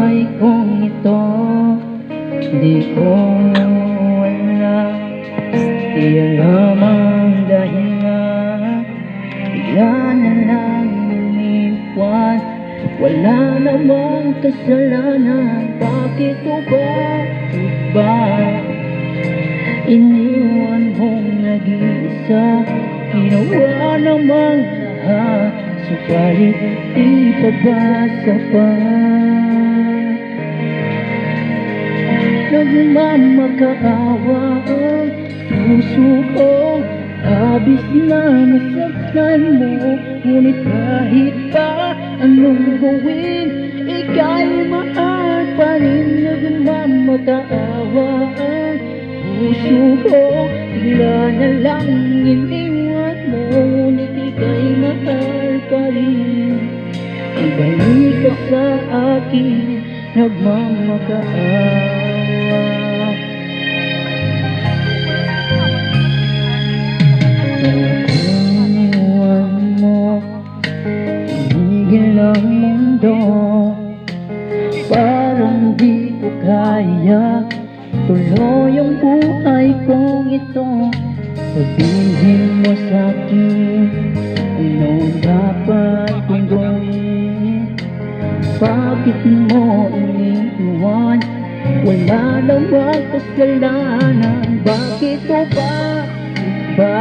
buhay kong ito. Di ko alam, siya lamang dahilan. Bigla na lang lumipas, wala namang kasalanan. Bakit ko ba iniwan mong nag-iisa? Ginawa namang lahat, subalit di pa ba sapat? Nagmamakaawa ang puso ko, labis na nasaktan mo. Ngunit kahit pa anong gawin, ika'y mahal pa rin. Nagmamakaawa ang puso ko, bigla na lang iniwan mo. Ngunit ika'y mahal pa rin. Ibalik ka sa akin, nagmamakaawa. Iniwan mo, hinigil ang mundo. Parang di ko kaya tuloy ang buhay kong ito. Sabihin mo sa'kin, ano dapat kong gawin? Bakit mo iniwan? Wala namang kasalanan. Bakit ko ba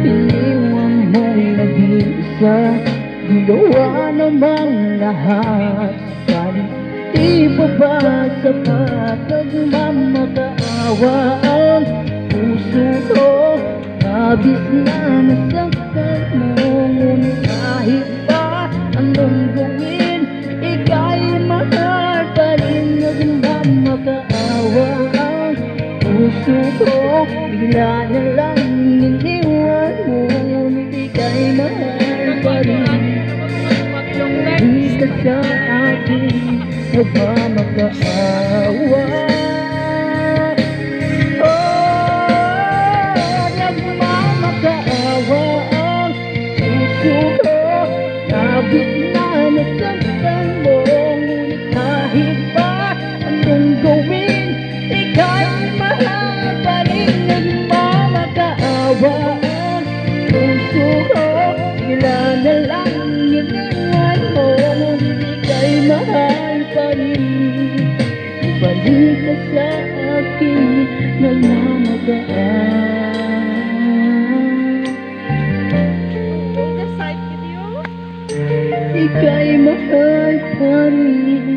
iniwan mong nag-iisa? Ginawa namang lahat, kahit di pa ba sapat? Nagmamakaawa ang puso ko, labis na nasaktan mo. Ngunit kahit pa anong gawin, ika'y mahal pa rin. Nagmamakaawa ang puso ko, bigla na lang iniwan mo. Ngunit ika'y mahal pa rin. Hindi ka sa akin nagmamakaawa. Nagmamakaawa ang puso ko, labis na nasaktan mo. Ngunit kahit pa anong gawin, ika'y mahal pa rin. Nagmamakaawa ang puso ko, bigla na lang iniwan mo. Ngunit ika'y mahal pa rin. Ibalik ka sa akin, nagmamakaawa. Ika'y mahal pa rin.